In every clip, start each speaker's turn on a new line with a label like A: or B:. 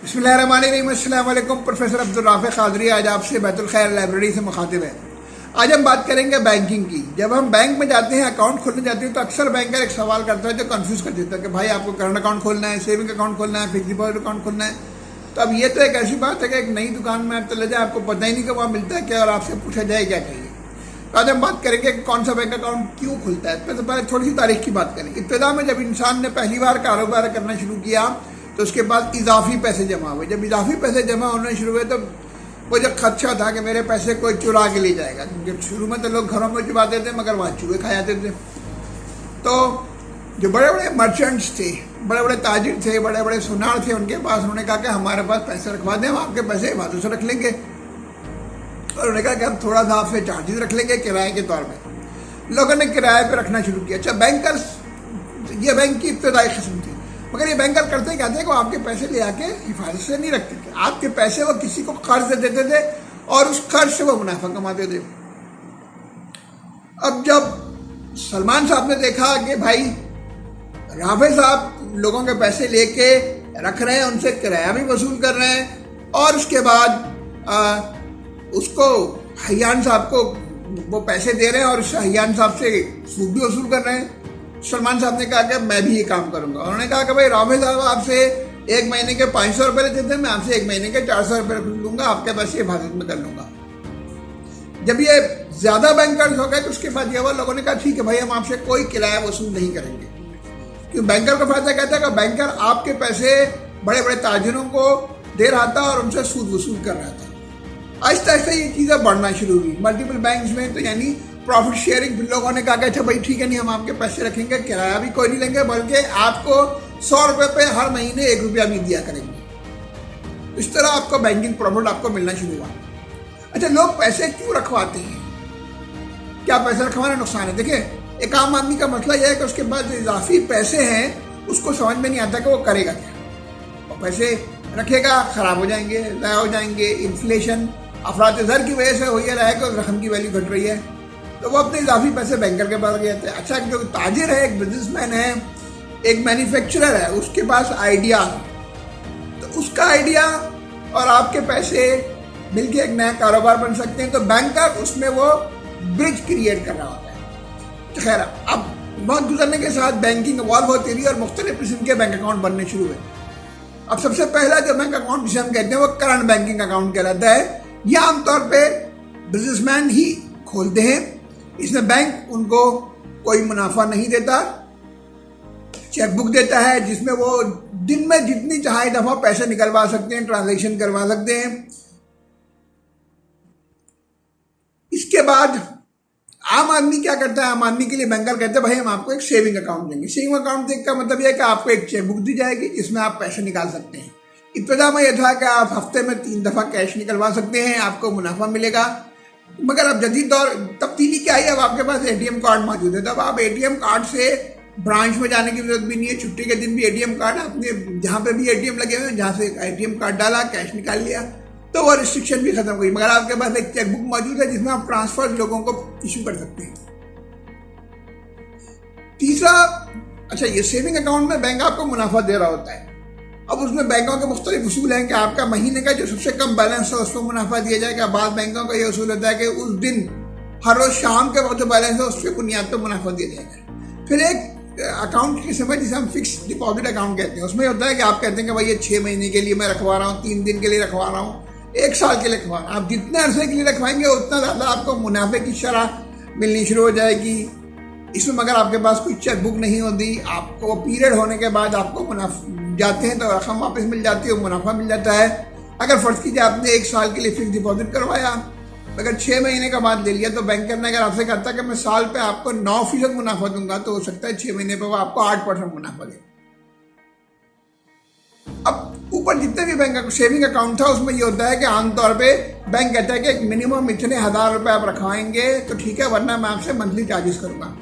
A: बिस्मिल्लाहिर्रहमानिर्रहीम। अस्सलाम वालेकुम। प्रोफेसर अब्दुल राफ़िक़ क़ादरी आज आपसे बैतुल खैर लाइब्रेरी से मुखातिब है। आज हम बात करेंगे बैंकिंग की। जब हम बैंक में जाते हैं, अकाउंट खोलने जाते हैं, तो अक्सर बैंकर एक सवाल करता है जो कंफ्यूज कर देता है कि भाई आपको करंट अकाउंट खोलना है, सेविंग अकाउंट खोलना है, फिक्स डिपॉजिट अकाउंट खोलना है। तो अब ये तो एक ऐसी बात है कि एक नई दुकान में आप चले जाए, आपको पता ही नहीं कि वहाँ मिलता है क्या और आपसे पूछा जाए क्या चाहिए। तो आज हम बात करेंगे कि कौन सा बैंक अकाउंट क्यों खुलता है। तो पहले थोड़ी सी तारीख की बात करें। इब्तिदा में जब इंसान ने पहली बार कारोबार करना शुरू किया तो उसके बाद इजाफी पैसे जमा हुए। जब इजाफी पैसे जमा होने शुरू हुए तो वो जो खदशा था कि मेरे पैसे कोई चुरा के ले जाएगा, क्योंकि शुरू में तो लोग घरों में चुराते थे मगर वहाँ चूहे खा जाते थे। तो जो बड़े बड़े मर्चेंट्स थे, बड़े बड़े ताजिर थे, बड़े बड़े सुनार थे, उनके पास उन्होंने कहा कि हमारे पास पैसे रखवा दें, हम आपके पैसे हिफाजत से रख लेंगे। और उन्होंने कहा कि हम थोड़ा सा आपसे चार्जेस रख लेंगे किराए के तौर पर। लोगों ने किराए पर रखना शुरू किया। अच्छा, बैंकर्स, ये बैंक की इब्तदाई किस्म थी, मगर ये बैंकर करते क्या थे कि वो आपके पैसे ले आके हिफाजत से नहीं रखते थे। आपके पैसे वो किसी को कर्ज दे देते थे और उस कर्ज से वो मुनाफा कमाते थे। अब जब सलमान साहब ने देखा कि भाई राफे साहब लोगों के पैसे लेके रख रहे हैं, उनसे किराया भी वसूल कर रहे हैं और उसके बाद उसको हयान साहब को वो पैसे दे रहे हैं और उस हयान साहब से सूद भी वसूल कर रहे हैं। सलमान साहब ने कहा कि मैं भी ये काम करूंगा। उन्होंने कहा कि भाई राफे साहब आपसे एक महीने के 500 रुपये लेते थे, मैं आपसे एक महीने के 400 रुपये लूंगा, आपके पैसे हिफाजत में कर लूंगा। जब ये ज्यादा बैंकर्स हो गए तो उसके बाद ये हुआ, लोगों ने कहा ठीक है भाई हम आपसे कोई किराया वसूल नहीं करेंगे। क्योंकि बैंकर का फायदा कहता है कि बैंकर आपके पैसे बड़े बड़े ताजिरों को दे रहा था और उनसे सूद वसूल कर रहा था। आहिस्ता आहिस्ता ये चीज़ें बढ़ना शुरू हुई मल्टीपल बैंक्स में। तो यानी प्रॉफिट शेयरिंग, लोगों ने कहा कि अच्छा भाई ठीक है, नहीं हम आपके पैसे रखेंगे, किराया भी कोई नहीं लेंगे, बल्कि आपको 100 रुपये पे हर महीने 1 रुपया भी दिया करेंगे। इस तरह आपको बैंकिंग प्रॉफिट आपको मिलना शुरू हुआ। अच्छा, लोग पैसे क्यों रखवाते हैं? क्या पैसे रखवाना नुकसान है? देखिए, एक आम आदमी का मसला यह है कि उसके पास जो इजाफी पैसे हैं उसको समझ में नहीं आता कि वो करेगा क्या। वो पैसे रखेगा, खराब हो जाएंगे, ज़ाया हो जाएंगे। इन्फ्लेशन, अफरात-ए-ज़र की वजह से हो ये रहा है कि रकम की वैल्यू घट रही है, तो वो अपने इजाफी पैसे बैंकर के पास गए थे। अच्छा, जो ताजिर है, एक बिजनेसमैन है, एक मैन्युफैक्चरर है, उसके पास आइडिया है, तो उसका आइडिया और आपके पैसे मिलके एक नया कारोबार बन सकते हैं। तो बैंकर उसमें वो ब्रिज क्रिएट कर रहा होता है। तो खैर, अब वक्त गुजरने के साथ बैंकिंग इवॉल्व होती रही और मुख्तलिफ किस्म के बैंक अकाउंट बनने शुरू हुए। अब सबसे पहला जो बैंक अकाउंट जिसे हम कहते हैं वो करंट बैंकिंग अकाउंट कहलाता है। यह आमतौर पर बिजनेसमैन ही खोलते हैं। इसमें बैंक उनको कोई मुनाफा नहीं देता, चेकबुक देता है जिसमें वो दिन में जितनी चाहे दफा पैसे निकलवा सकते हैं, ट्रांजैक्शन करवा सकते हैं। इसके बाद आम आदमी क्या करता है? आम आदमी के लिए बैंकर कहते हैं भाई हम आपको एक सेविंग अकाउंट देंगे। सेविंग अकाउंट का मतलब यह है कि आपको एक चेकबुक दी जाएगी जिसमें आप पैसे निकाल सकते हैं। इब्तिदा में यह था कि आप हफ्ते में 3 दफा कैश निकलवा सकते हैं, आपको मुनाफा मिलेगा। मगर अब जदीद दौर तब्दीली क्या है, अब आपके पास एटीएम कार्ड मौजूद है, तब आप एटीएम कार्ड से ब्रांच में जाने की जरूरत भी नहीं है। छुट्टी के दिन भी एटीएम कार्ड आपने जहाँ पे भी एटीएम लगे हुए हैं, जहाँ से एटीएम कार्ड डाला, कैश निकाल लिया, तो वो रिस्ट्रिक्शन भी खत्म हुई। मगर आपके पास एक चेकबुक मौजूद है जिसमें आप ट्रांसफर लोगों को इशू कर सकते हैं। तीसरा, अच्छा, ये सेविंग अकाउंट में बैंक आपको मुनाफा दे रहा होता है। अब उसमें बैंकों के मुख्तलिफ उसूल हैं कि आपका महीने का जो सबसे कम बैलेंस है उसको मुनाफा दिया जाएगा। बाद बैंकों का ये उसूल होता है कि उस दिन हर रोज शाम के वक्त जो बैलेंस है उसके बुनियाद पर मुनाफा दिया जाएगा। फिर एक अकाउंट की किस्म है जिसे हम फिक्स डिपॉजिट अकाउंट कहते हैं। उसमें होता है कि आप कहते हैं कि भाई ये 6 महीने के लिए मैं रखवा रहा हूँ, 3 दिन के लिए रखवा रहा हूँ, 1 साल के लिए रखवा रहा हूँ। आप जितने अरसे के लिए रखवाएंगे उतना ज़्यादा आपको मुनाफे की शरह मिलनी शुरू हो जाएगी। इसमें मगर आपके पास कोई चेकबुक नहीं होती, आपको पीरियड होने के बाद आपको मुनाफा जाते हैं तो रकम वापस मिल जाती है, मुनाफा मिल जाता है। अगर फर्ज कीजिए आपने 1 साल के लिए फिक्स डिपॉजिट करवाया, अगर 6 महीने का बाद ले लिया, तो बैंकर ने अगर आपसे कहता कि मैं साल पे आपको 9% मुनाफा दूंगा, तो हो सकता है 6 महीने पे वो आपको 8% मुनाफा दे। अब ऊपर जितने भी बैंक सेविंग अकाउंट था उसमें ये होता है कि आमतौर पे बैंक कहता है कि एक मिनिमम इतने 1000 रुपये आप रखवाएंगे तो ठीक है, वरना मैं आपसे मंथली चार्जेस करूंगा।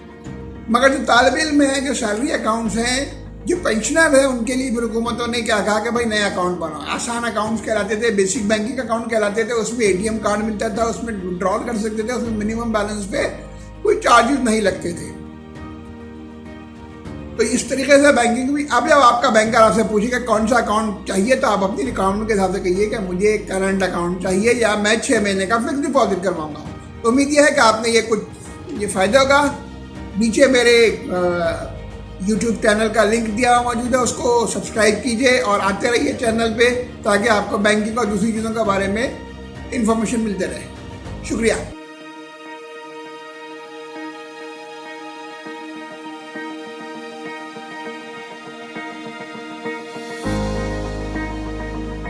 A: मगर जो तालिब इल्म है, जो सैलरी अकाउंट्स हैं, जो पेंशनर है, उनके लिए भी हुकूमतों ने क्या कहा कि भाई नए अकाउंट बनाओ। आसान अकाउंट्स कहलाते थे, बेसिक बैंकिंग अकाउंट कहलाते थे। उसमें एटीएम कार्ड मिलता था, उसमें विड्रॉल कर सकते थे, उसमें मिनिमम बैलेंस पे कोई चार्जेस नहीं लगते थे। तो इस तरीके से बैंकिंग भी, अब जब आपका बैंकर आपसे पूछेगा कौन सा अकाउंट चाहिए, तो आप अपनी रिक्वायरमेंट के हिसाब से कहिए कि मुझे एक करंट अकाउंट चाहिए या मैं 6 महीने का फिक्स डिपॉजिट करवाऊंगा। तो उम्मीद यह है कि आपने ये फ़ायदा होगा। नीचे मेरे यूट्यूब चैनल का लिंक दिया हुआ मौजूद है, उसको सब्सक्राइब कीजिए और आते रहिए चैनल पे, ताकि आपको बैंकिंग और दूसरी चीज़ों के बारे में इंफॉर्मेशन मिलते रहे। शुक्रिया।